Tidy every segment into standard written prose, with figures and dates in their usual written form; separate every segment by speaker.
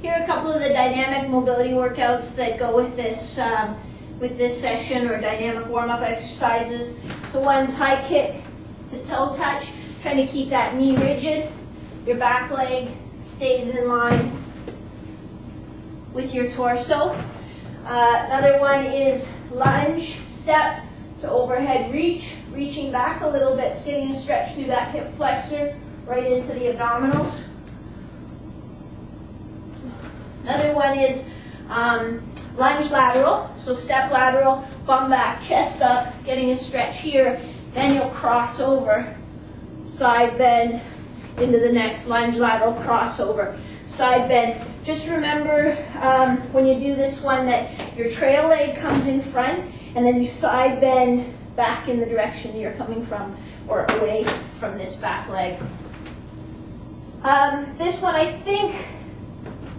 Speaker 1: here are a couple of the dynamic mobility workouts that go with this session, or dynamic warm-up exercises. So one's high kick to toe touch, trying to keep that knee rigid. Your back leg stays in line with your torso. Another one is lunge step to overhead reach, reaching back a little bit, so getting a stretch through that hip flexor right into the abdominals. Another one is lunge lateral, so step lateral, bum back, chest up, getting a stretch here, then you'll cross over, side bend into the next lunge lateral, crossover, side bend. Just remember when you do this one that your trail leg comes in front and then you side bend back in the direction you're coming from, or away from this back leg. This one I think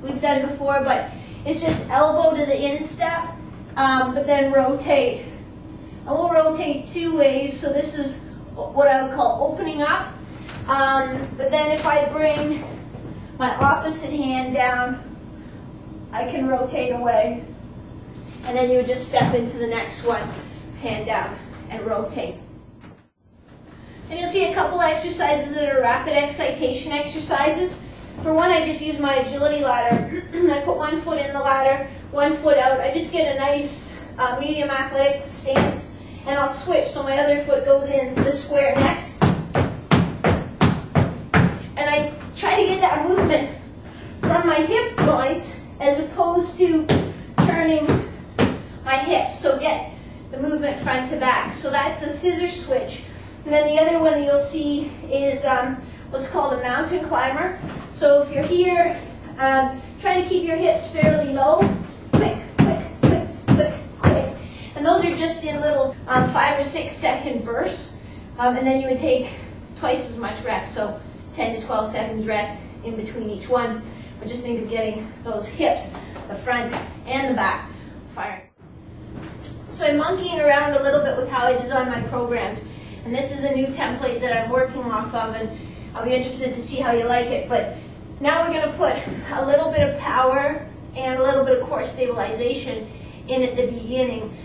Speaker 1: we've done before, but it's just elbow to the instep, but then rotate. And we'll rotate two ways, so this is what I would call opening up. But then if I bring my opposite hand down, I can rotate away. And then you would just step into the next one, hand down, and rotate. And you'll see a couple exercises that are rapid excitation exercises. For one, I just use my agility ladder. I put one foot in the ladder, one foot out. I just get a nice medium athletic stance, and I'll switch so my other foot goes in the square next. And I try to get that movement from my hip joints as opposed to turning my hips. So get the movement front to back. So that's the scissor switch. And then the other one that you'll see is what's called a mountain climber. So if you're here, trying to keep your hips fairly low, quick, quick, quick, quick, quick. And those are just in little 5 or 6 second bursts. And then you would take twice as much rest, so 10 to 12 seconds rest in between each one. But just think of getting those hips, the front and the back, firing. So I'm monkeying around a little bit with how I design my programs. And this is a new template that I'm working off of, and I'll be interested to see how you like it. But now we're going to put a little bit of power and a little bit of core stabilization in at the beginning,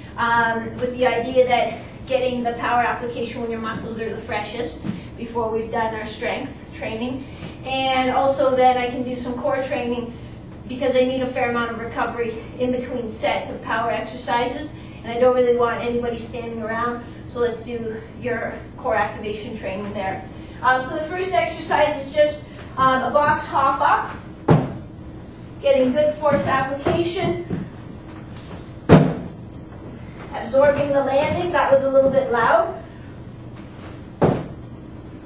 Speaker 1: with the idea that getting the power application when your muscles are the freshest before we've done our strength training. And also then I can do some core training because I need a fair amount of recovery in between sets of power exercises. And I don't really want anybody standing around, so let's do your core activation training there. So the first exercise is just a box hop up, getting good force application, absorbing the landing. That was a little bit loud.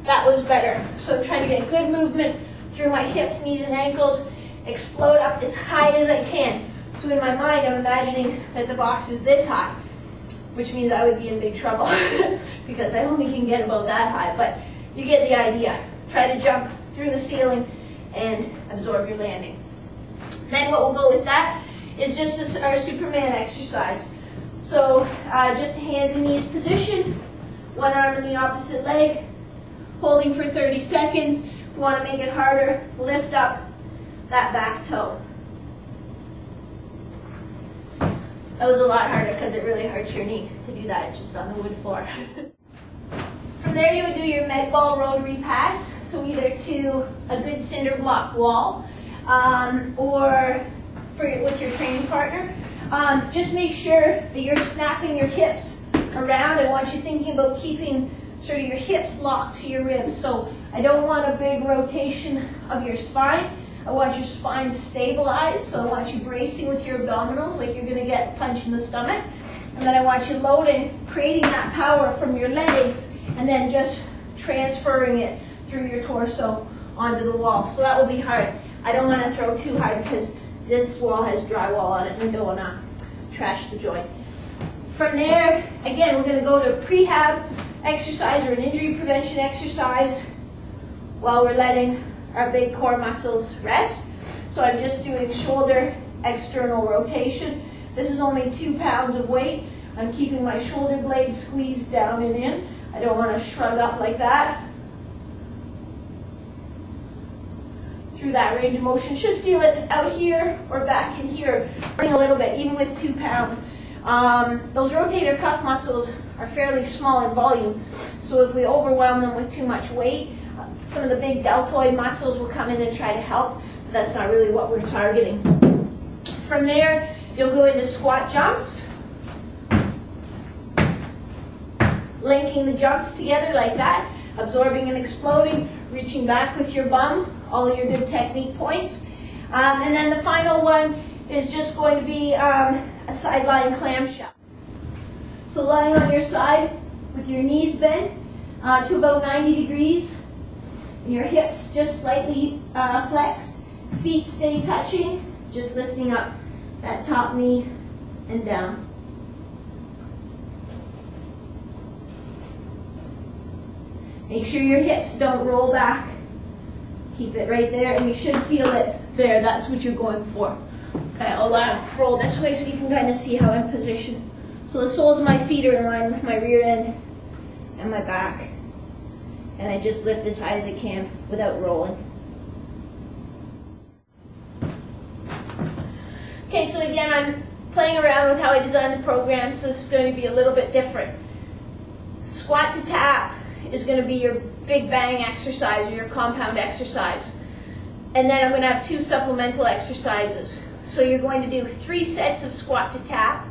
Speaker 1: That was better. So I'm trying to get good movement through my hips, knees, and ankles, explode up as high as I can. So in my mind, I'm imagining that the box is this high, which means I would be in big trouble because I only can get about that high. But you get the idea. Try to jump through the ceiling and absorb your landing. Then what we'll go with that is just our Superman exercise. So just hands and knees position, one arm in the opposite leg, holding for 30 seconds. If you want to make it harder, lift up that back toe. That was a lot harder because it really hurts your knee to do that just on the wood floor. From there you would do your med ball rotary pass, so either to a good cinder block wall or with your training partner. Just make sure that you're snapping your hips around. I want you thinking about keeping sort of your hips locked to your ribs. So I don't want a big rotation of your spine. I want your spine stabilized, so I want you bracing with your abdominals like you're going to get a punch in the stomach. And then I want you loading, creating that power from your legs, and then just transferring it through your torso onto the wall. So that will be hard. I don't want to throw too hard because this wall has drywall on it and I don't want to trash the joint. From there, again, we're going to go to a prehab exercise or an injury prevention exercise while we're letting our big core muscles rest. So I'm just doing shoulder external rotation. This is only 2 pounds of weight. I'm keeping my shoulder blades squeezed down and in. I don't want to shrug up like that. Through through that range of motion. Should feel it out here or back in here, bring a little bit, even with 2 pounds. Those rotator cuff muscles are fairly small in volume, so if we overwhelm them with too much weight, some of the big deltoid muscles will come in and try to help, but that's not really what we're targeting. From there, you'll go into squat jumps, linking the jumps together like that, absorbing and exploding, reaching back with your bum, all your good technique points. And then the final one is just going to be a sideline clamshell. So lying on your side with your knees bent to about 90 degrees, and your hips just slightly flexed, feet stay touching, just lifting up that top knee and down. Make sure your hips don't roll back. Keep it right there, and you should feel it there. That's what you're going for. Okay, I'll roll this way so you can kind of see how I'm positioned. So the soles of my feet are in line with my rear end and my back. And I just lift as high as I can without rolling. Okay, so again, I'm playing around with how I designed the program, so this is going to be a little bit different. Squat to tap is going to be your big bang exercise or your compound exercise. And then I'm going to have 2 supplemental exercises. So you're going to do 3 sets of squat to tap,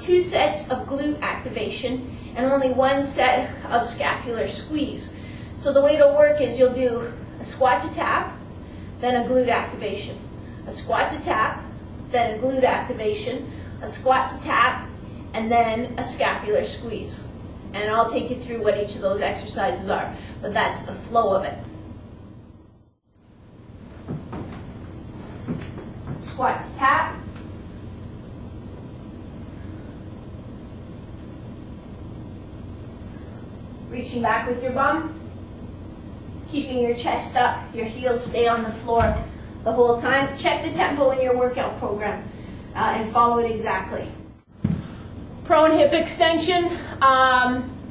Speaker 1: 2 sets of glute activation, and only 1 set of scapular squeeze. So the way it'll work is you'll do a squat to tap, then a glute activation, a squat to tap, then a glute activation, a squat to tap, and then a scapular squeeze. And I'll take you through what each of those exercises are, but that's the flow of it. Squat to tap. Reaching back with your bum. Keeping your chest up, your heels stay on the floor the whole time. Check the tempo in your workout program and follow it exactly. Prone hip extension.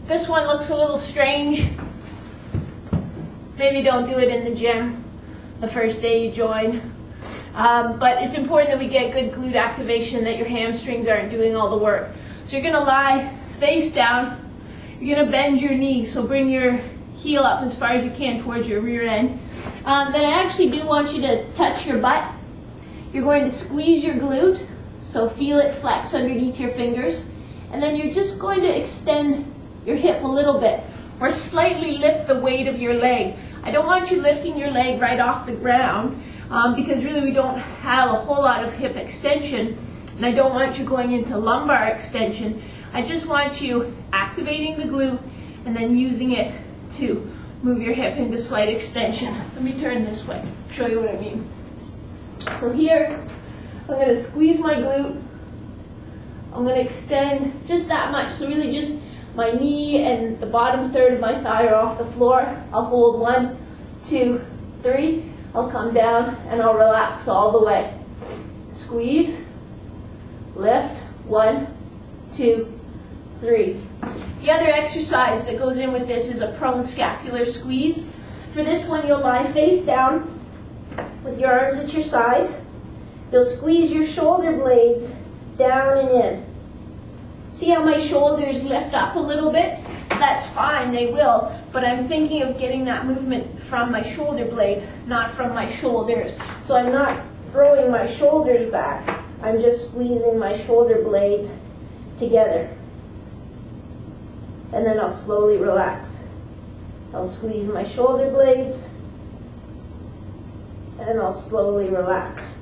Speaker 1: This one looks a little strange. Maybe don't do it in the gym the first day you join. But it's important that we get good glute activation, that your hamstrings aren't doing all the work. So you're going to lie face down. You're going to bend your knee, so bring your heel up as far as you can towards your rear end. Then I actually do want you to touch your butt. You're going to squeeze your glute, so feel it flex underneath your fingers. And then you're just going to extend your hip a little bit, or slightly lift the weight of your leg. I don't want you lifting your leg right off the ground, because really we don't have a whole lot of hip extension, and I don't want you going into lumbar extension. I just want you activating the glute and then using it to move your hip into slight extension. Let me turn this way, show you what I mean. So here, I'm going to squeeze my glute. I'm going to extend just that much, so really just my knee and the bottom third of my thigh are off the floor. I'll hold 1, 2, 3. I'll come down and I'll relax all the way. Squeeze, lift, 1, 2, 3. The other exercise that goes in with this is a prone scapular squeeze. For this one, you'll lie face down with your arms at your sides. You'll squeeze your shoulder blades down and in. See how my shoulders lift up a little bit? That's fine, they will, but I'm thinking of getting that movement from my shoulder blades, not from my shoulders. So I'm not throwing my shoulders back, I'm just squeezing my shoulder blades together. And then I'll slowly relax. I'll squeeze my shoulder blades, and I'll slowly relax.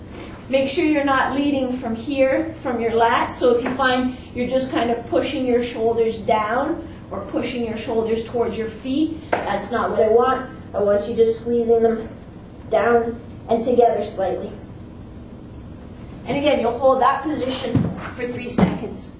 Speaker 1: Make sure you're not leading from here, from your lats. So if you find you're just kind of pushing your shoulders down or pushing your shoulders towards your feet, that's not what I want. I want you just squeezing them down and together slightly. And again, you'll hold that position for 3 seconds.